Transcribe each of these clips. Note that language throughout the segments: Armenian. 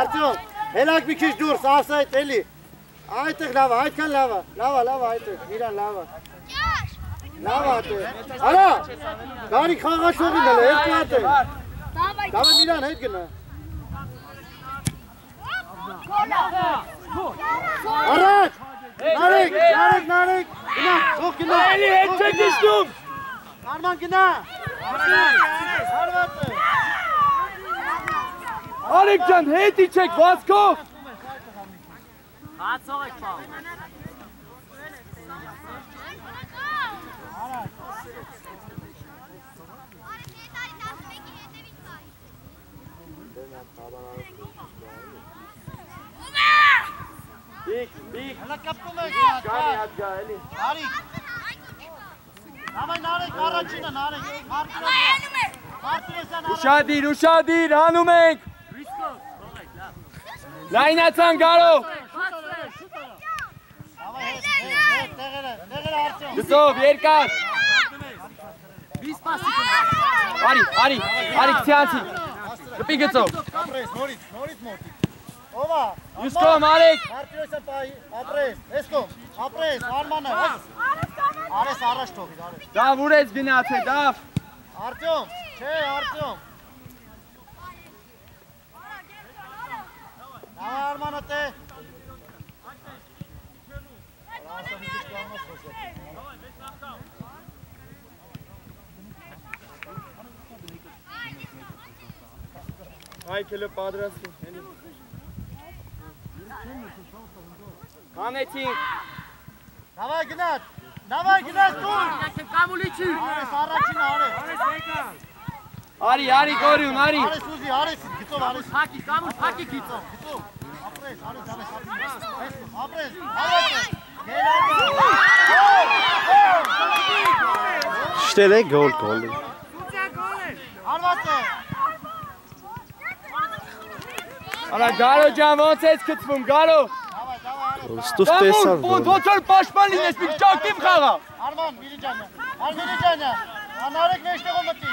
Արտյոմ, հելակ մի քիչ դուրս, ասայդ էլի։ Այդտեղ լավ, այդքան լավ, լավ այդտեղ, իրան լավ։ Լավ այդտեղ։ Արա, Գարիկ խաղաշողին էլ է, երկու այդտեղ։ Դավայ իրան հետ գնա։ Առաջ, նարեք, գնա, թող գնա։ Էլի հետ չեք իշնում։ Արման գնա։ Արեք ջան, հետ իջեք վազքով։ Հացող եք պաղ։ Բիկ, հլա կապտում եք գանի հատ գա, էլի։ Արիկ, նարեք առաջինը, նարեք, Ուշադիր, հանում ենք։ Լայնացան գարով։ Գծով, երկար։ Արիկ ցյանցի։ Գպի գծով։ Նորից մոտիկ։ Ովա, Ուսկոմ, Արիկ։ Մարտիրոսյան պահի, ապրես, Արմանը, արես առաջ թողիր, արես։ Դավ ուրեց գնաց է, դավ։ Արտյոմ, չէ, Արտյոմ։ Նավա Արմանը տե։ Այքելը պատրաստում, հենի։ Կանեցինք։ Նավա գնաց դուր։ կամուլիչի։ Արես առաջինը, արես։ Արի, գորյուն, արի։ Արես ուզի, արես, գիտով, արես։ Հակի, կամուլ, հակի գիծով։ Գիտով, ապրես։ Շտել է գոլ։ Արված է։ Արա գարո ջան ոնց ես գծվում, գարո։ Ստուս տեսար Կամուլ, ոնց որ պաշտպան լինես, մի ճակիմ խաղա։ Արման, Միրիջանյան, անարեք մեջտեղով մտի։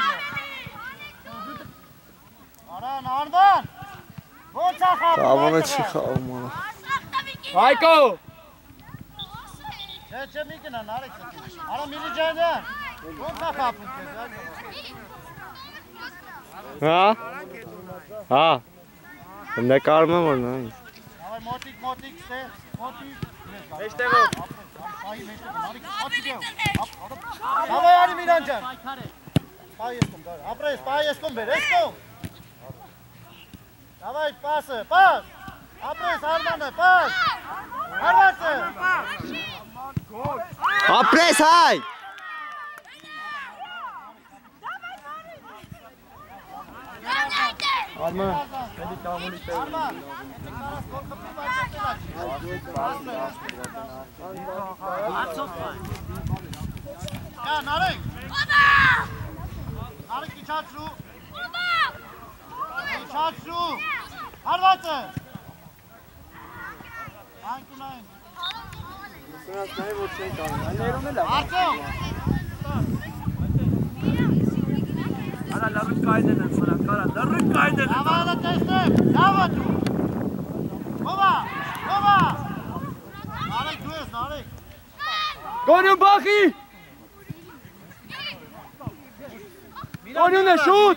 Արման, ոնց է խաղում։ Ավանը չի խաղում արա։ Հայկո։ Չէ, մի գնա, նարեք ստի։ Արա Միրիջանյան, ոնց է խաղում քեզ։ Հա։ Նկարում եմ որ նայ։ Ավայ մոտիկ, ստե, մոտիկ։ Մեջտեղով։ Պահի մեջտեղ, նարեք, հացի գեով։ Ավայ արի Միրանջան։ Պահի եսկում, դար, ապրես, պահի եսկում բեր, եսկում։ Ավայ, պաս, ապրես, Արմանը, պաս։ Արվածը։ Ապրես հայ։ Արման, էլի կամուլի տեղ։ Արման, կարաս կոլ խպի բաճատել ա։ Նարեք։ Նարեք իչացրու։ Արվածը։ Անկունային։ Սրանց նայ որ չեն կանում, այներում էլ է։ Արտյոմ։ Արա լռուկ կայդել են սրանք, արա լռուկ կայդել են։ Ավալը տեսնեմ, լավը դու։ Ովա։ Նարեք դու ես, նարեք։ Գորյուն բախի։ Գորյուն է շուտ։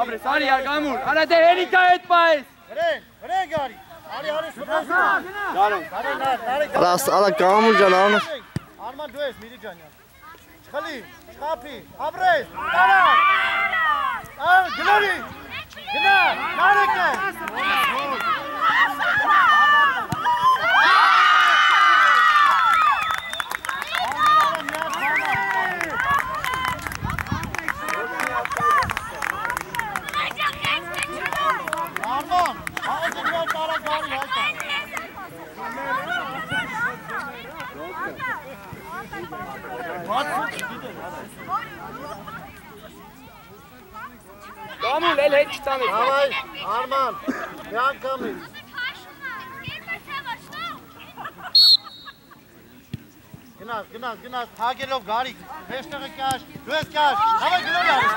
Ապրես, արի արգամուր, արա դե հերիկա հետ պայես։ Վրեն գարի։ Արի սպրեսում։ Նարեք։ Արա կամուլ ջան անը։ Արման դու ես, Միրիջանյան։ Չխլի, չխապի, ապրես, տարան։ Գնորի, գնա, նարեք է։ Արման, հաղորդի գնալ տարա գարի հայտա։ Կամուլ էլ հետ չտանես։ Հավայ, Արման, միան կամից։ Գնաս, հագելով գարիք, մեջտեղը կաշ, դու ես կաշ, հավայ գնորի արիս։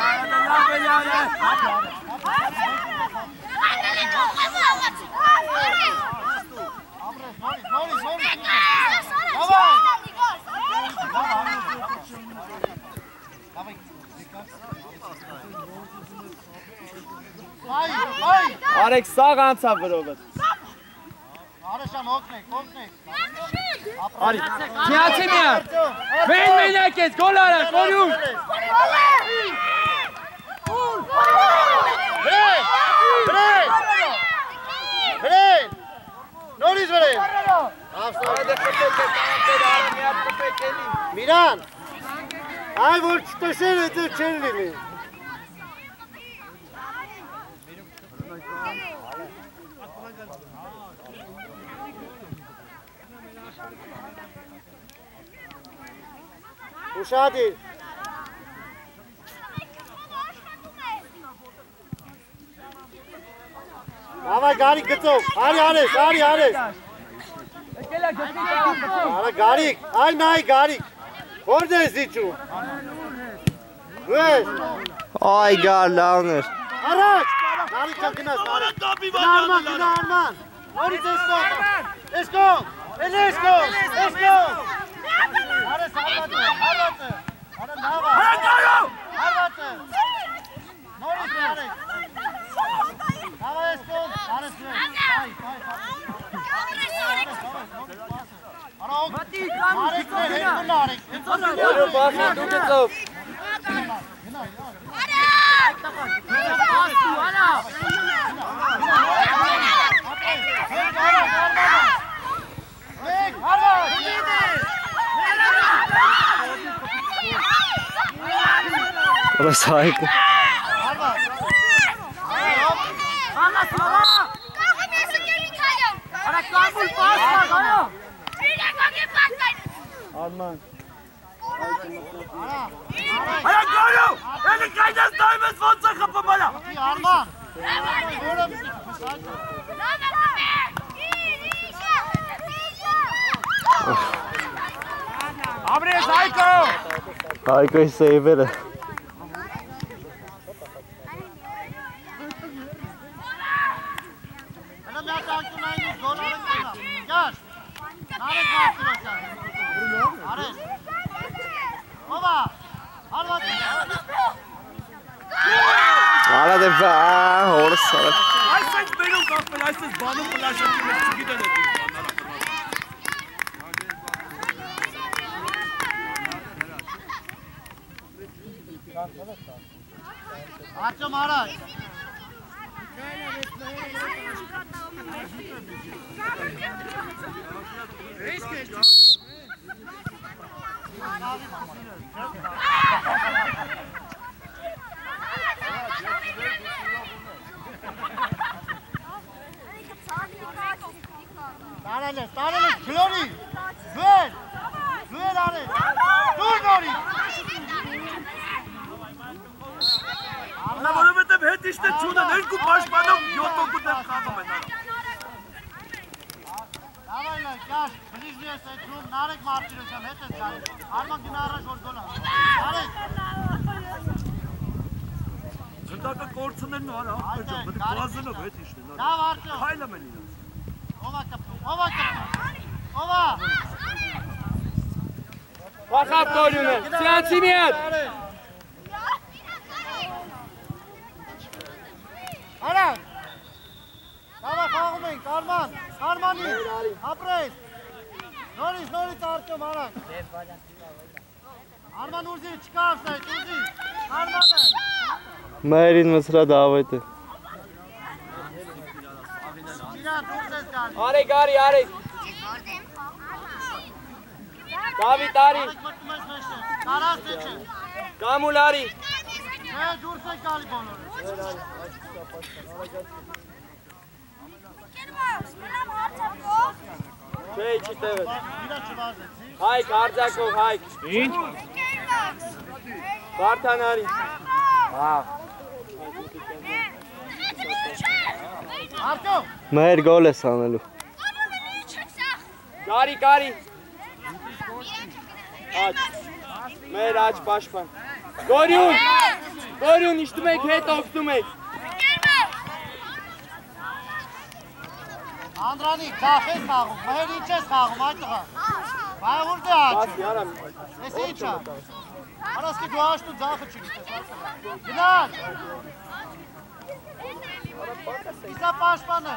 Արեք սաղ անցավ վրովը։ Արեշան օգնեք։ Արի, քիացի միա։ Վեն մենակ ես, գոլ արա, կորյուն։ Վրեն, նորից վրեն։ Միրան, այ որ չտեսել է դեր չեն լինի։ Ուշադիր։ Ավայ գարիկ գծով, արի արես։ Արա գարիկ, այ նայ գարիկ, որդ ես դիչում։ Վես։ Ay gel lan. Առաջ, գարիկ կգնաս, գնա Արման, նորից էսկոն, Արես հարվածը, արա նավա, հարվածը, նորից արեք, նավա էսկոն, արես վեր, արա օգ, արեք վեր, հետունը արեք, Որը բախի դու գծով։ Orası harika. Arman. Ayak koyu! Eli kaydız daimez fonsa kapı bana! Arman. Abre Zayko! Harikayı severim. Ara de orası harika. Ay sen benim kapel, ay siz banım flaşa kimesi gidelim. Artyom Araç. Տարելես, Գլորի, վեր արես, դուր նորի։ Որովհետև հետ իշտը չունեն, երկու պաշտպանով 7 օգուտ եմ խաղում են արա։ Դավայլա, կաշ, բլիզնի ես այդում, Նարեկ Մարտիրոսյան հետ ես գալի, Արման գնա առաջ որ գոլ Նարեկ։ Ձնդակը կորցնեն ու արա, բազնով հետ իշտեն արա։ Դավ Արտյոմ։ Հայլը մեն իրաց։ Ովա կպում, ովա։ Վախավ կորյունը, սիանցի միատ։ Արակ, դավա խաղում ենք, Արմանի, ապրես, նորից Արտյոմ, Արակ։ Արման ուզի, չկա ավսայտ, ուզի, Արմանը։ Մերին մսրա դավայտը։ Իրան, ուզ ես գալի։ Արեք։ Դավիթ արի։ Արեք մտում ես մեջը, տարած մեջը։ Կամուլ արի։ Չէ, դուրս եք գալի բոլորը։ Չէ, չի տևեց։ Իրա չվազեցի։ Հայք, արձակով, հայք։ Ինչ։ Վարդան արի։ Արտյոմ։ Մեր գոլ ես անելու։ Կարի։ Աչ։ Մեր աչ պաշպան։ Գորյուն, իշտում եք, հետ օգտում եք։ Անդրանիկ, ձախ ես խաղում, մհեր ինչ ես խաղում, այդ տղա։ Բայաղուրդ է աչում։ Ասի, արա։ Ես ինչ է։ Արասկի դու աշտու ձախը չգիտես, այդ տղա։ Գնաց։ Իսա պաշպան է։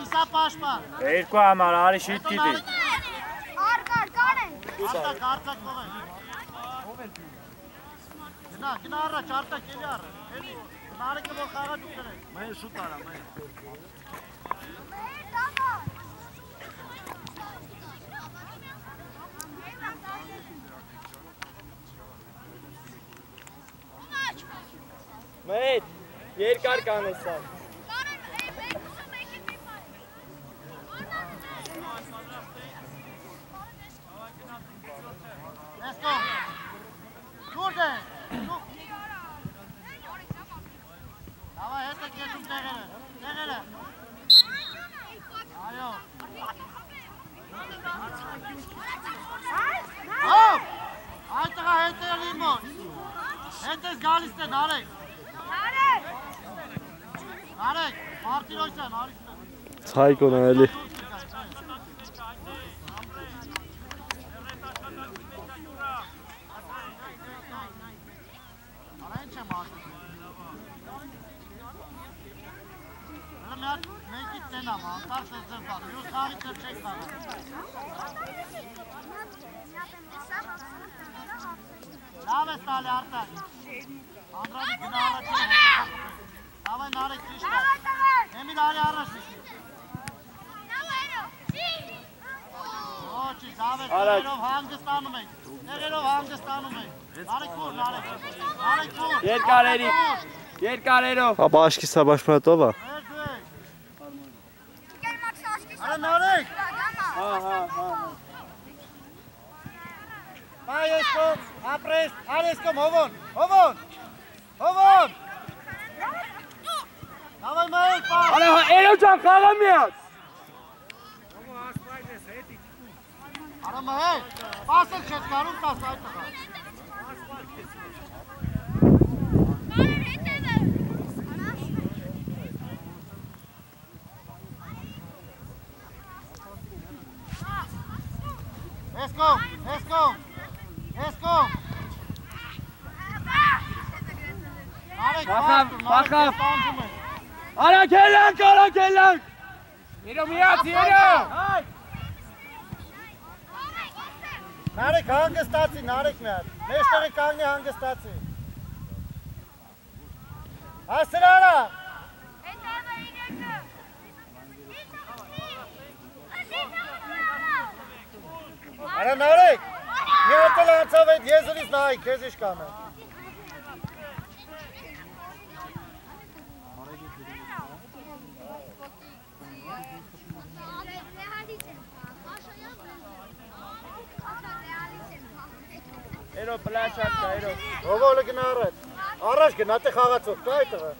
Իսա պաշպան։ Երկու համար, արի շիտ դիտի։ Արտակ կող է։ Գնա առաջ, արտակ էլի առը։ Նարեկը որ խաղա դուք կրեք։ Մեն շուտ արա, մեն։ Մետ, երկար կանեսան։ Let's go. Kurde. Dava hete keçim tegele. Ayo. Hop. Aytaga hete limo. Hetes galiste Narek. Narek, Martinoysan, Arista. Ցայկոն էլի։ Լավ է ստալի արտակ։ Անդրանի գնա առաջին է։ Դավայ Նարեկ ճիշտ է։ Էմիլ արի առաջ ճիշտ։ Ոչի, լավ է, տեղերով հանգստանում ենք։ Տեղերով հանգստանում ենք։ Նարեկ կուր, Նարեկ։ Նարեկ կուր։ Երկարերով։ Ապա աշկի սաբաշմատով է։ Արա Նարեկ։ Այս կոմ, ապրես, այս կոմ, հովոն։ Դավայ մայել պար։ Արա էլո ջան խաղա միած։ Արա մայել, պասել չետ կարում տաս այդ տղա։ Ես կոմ։ Բախավ։ Արա կելանք։ Երո միած, երո։ Նարեկ հանգստացի, Նարեկ միատ, մեջտեղի կանգնի հանգստացի։ Հասր արա։ Արա Նարեկ, մի հատել անցավ այդ եզրից նայք, կեզ իշ կանը։ Երո պլաշակ կա, երո։ Հովոլը գնա առաջ, առաջ գնա, տե խաղացող կա այդ տղա։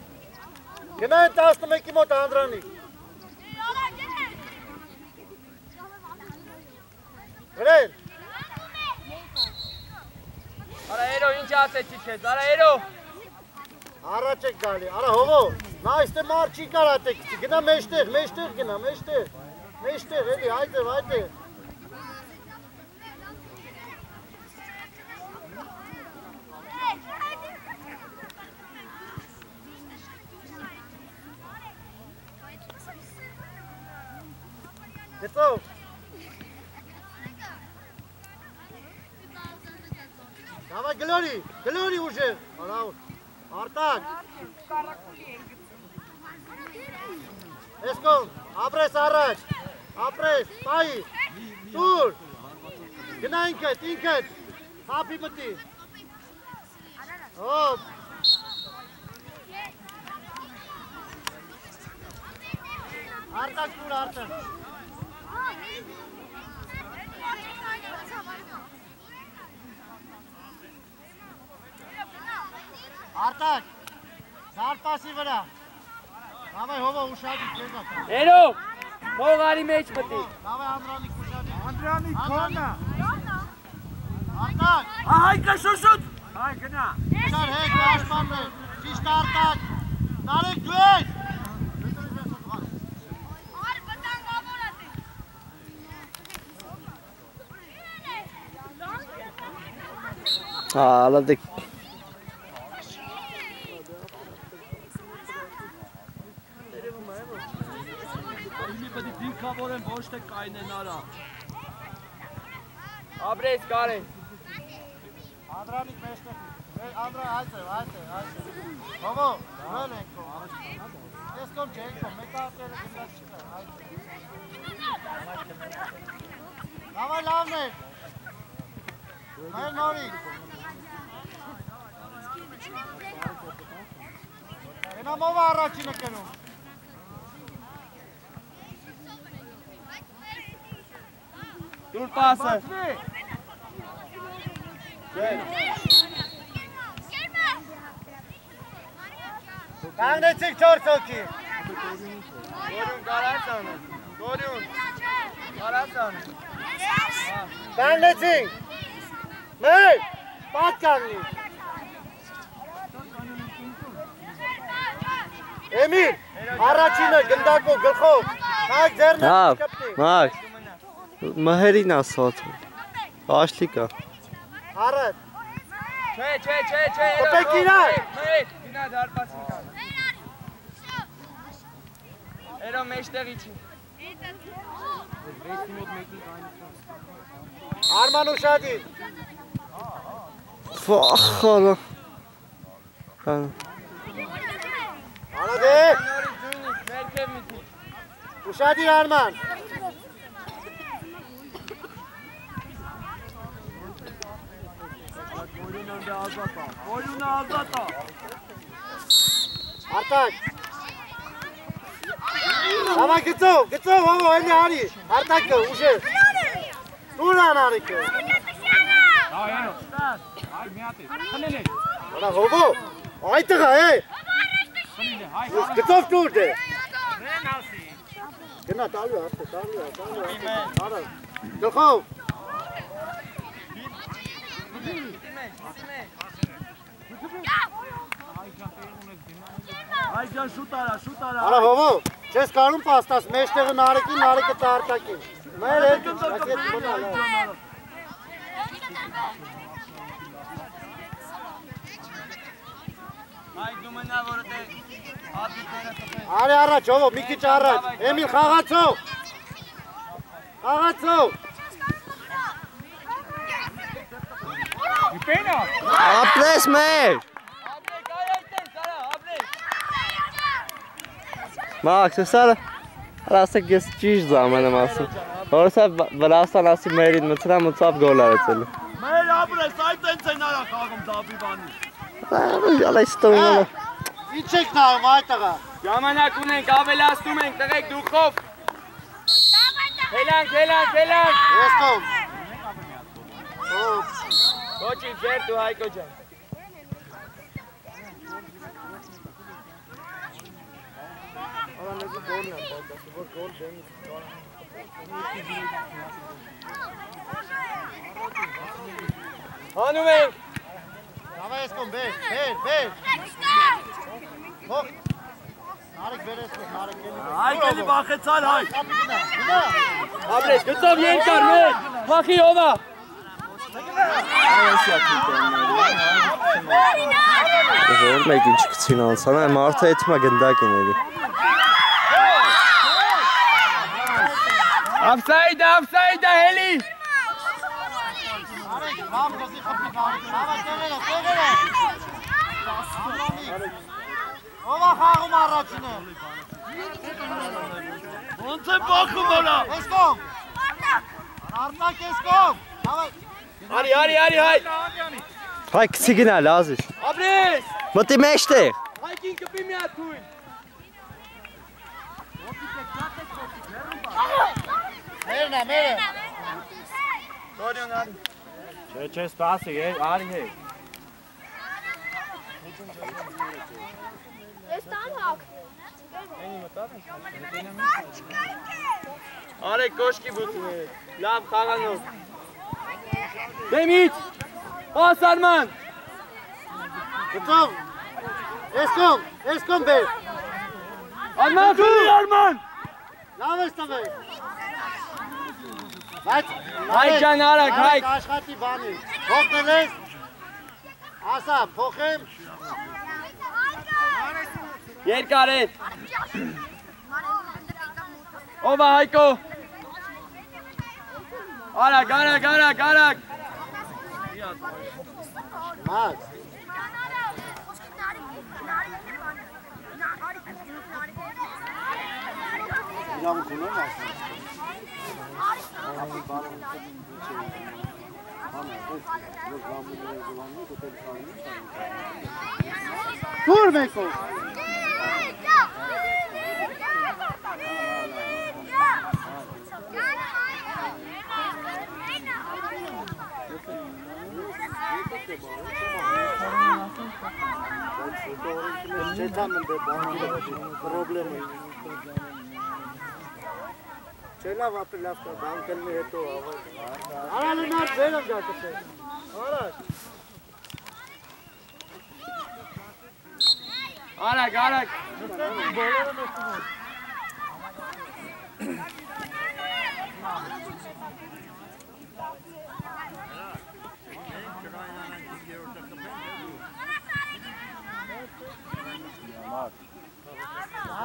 Գնա են 11-ի մոտ Անդրանիկ։ Գրել։ Արա երո, ինչ ասեցի քեզ, արա երո։ Առաջ եք գալի, արա հովո, նա այստե մարդ չի կար ատեքցի, գնա մեջտեղ գնա, մեջտեղ, էլի, այդև։ Գետով։ Դավայ գլորի ուժեր, արտակ։ Ես կոմ, ապրես առաջ, ապրես, պայի, տուր, գնա ինքդ, հապի մտի, հոպ, արտակ տուր, արտակ, արտակ, զարպասի վրա, Davay hova uşadı keza. Ero, Moğari meç mıtı? Davay Andranik uşadı. Andranik kona. Artak. Ay kaşoşut. Ay gına. Çıkar hek başmanlı. Şişti Artak. Narek güveç. Ալադիկ Պետք է դիրքավորեն ոչ թե կայնեն արա Աբրես կարեն Անդրանիկ մեջտեղ Անդրա այց է Հովո վել ենք Ես կոմ չենք կոմ մեկ արտերը գնաց չկա Լավայ լավն է Մեր նորիկ Ենամով առաջինը կնում Դուր պասը Կանգնեցիք 4 հոգի Գորյուն կարաց անը Գորյուն կարաց անը Կանգնեցիք Մեր պատ կանգնի Էմիլ առաջինը գնդակով գլխով Հայք ձերնը Հավ, կպտի մակ Մհերին ասոց Աշլիկա Արդ Չէ Կպեք իրար Գնա դարպասին կան Էրո մեջտեղի չի Արման ուշադիր Ֆախալա Արդ է Նորից դույնից ներքև միթի ուշադիր Արման Գորյունը ազատա Արտակ Հավա գծով հովո էլի արի Արտակը ուժեր Տուրան արիքը Արա հովո այտղա Գծով տուր դե Գնա տալու Արա Գլխով Այջան շուտ արա Արա հովո չես կարում պաստաս մեջտեղը նարեկին նարեկը տարտակին Մեր երկն չակետ բնալ Այք դու մնա որ դե ատիտները տպեն Արի առաջ հովո մի քիչ առաջ Էմիլ խաղացով Պենա Ապրես մեր Աբրեք այ այդտեղ կարա աբրեք Մակ սեսարը Ասեք ես ճիշտ զամեն եմ ասում Որսավ վրաստան ասի մերին մծրամ ու ծապ գոլ արեցելու Մեր աբրես այդ ենք են արա խաղում դաբիվանի Ալա իստորինալը Ինչ եք նայում այտղա Ժամանակ ունենք ավելացնում ենք տղեք դուխով Հելանք Ես կոմ Կոչի ձեր դու Հայկո ջան Հանում ենք Հավա ես կոմ բեր Հող Նարեք բեր ես կոմ նարեք Հայկ էլի բախեցար հայկ Գնա Աբրես գծով երկար մեր Փախի հովա Որ մեկ ինչ կցին անցան Այ մարդը էթմա գնդակ են էլի Ավսայդա հելի Նարեք լավ գզի խպի նարեք Հավա տեղերը Հովա խաղում առաջինը Ոնց է բախում որա Ես կոմ Արտակ ես կոմ Արի հայ Հայ կցի գնալ ազիշ Աբրես Մտի մեջտեղ Հայկին կպի մի հատ թույն Մերը Գորյուն արի Չէ սպասի արի հեկ Ես տան հակ Արեք կոշկի բութում երեք Լավ խաղանով Դեմից Պաս արման Գծով Ես կոմ բեր Արման խլի արման Լավ ես տվել Բայց Հայկ ջան արակ հայկ Աշխատի բանի Հոգնել ես Ասա, փոխեմ։ Երկար հետ։ Ով է Հայկո։ Արագ, արագ, արագ, արագ։ Մաց։ Իրավունք ունեմ ասում։ Դուր մեկով։ Չեթամ ընդ պրոբլեմը։ Չելավ ապել լավ կա, բանկելնի հետո ավար։ Արալը նար բերեմ գատսեք։ Արաք։ Արագ, արագ։ Բոլորը մեստում են։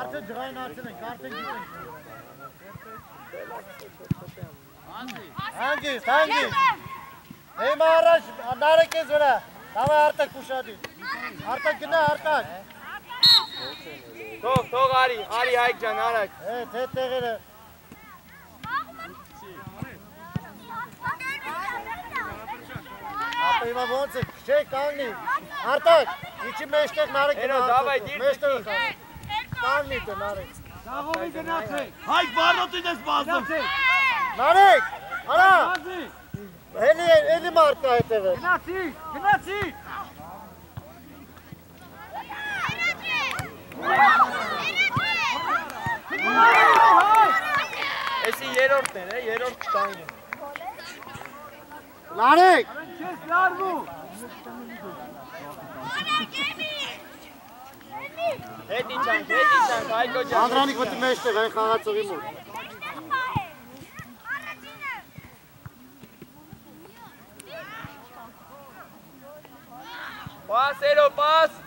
Արդեն ջղային արդեն ենք, արդեն գիտենք։ Հանգիստ, հանգիստ։ Հիմա առաջ նարեք ես վրա, դավայ արտակ ուշադիր։ Արտակ գնա, արտակ։ Թող արի Հայկ ջան, արագ։ Հետ տեղերը։ Ապա հիմա ոնց է, չէ կանգնի։ Արտակ, իչի մեջտեղ նարեք գնա արտակ։ Մեջտեղ կանգնի։ Կանգնի տը նարեք։ Դաղովի գնացեք։ Հայկ բարնոտին ես բազում։ Նարեք, արա։ Էլի մարկա հետևը։ Գնացի, գնացի։ Էսի երորդն էր, երորդ կտանգին։ Նարեք։ Չես լարվում։ Հետ իջանք, Հայկո ջան։ Անդրանիկ մտի մեջտեղ այն խաղացողի մոտ։ Պաս, Էլո, պաս։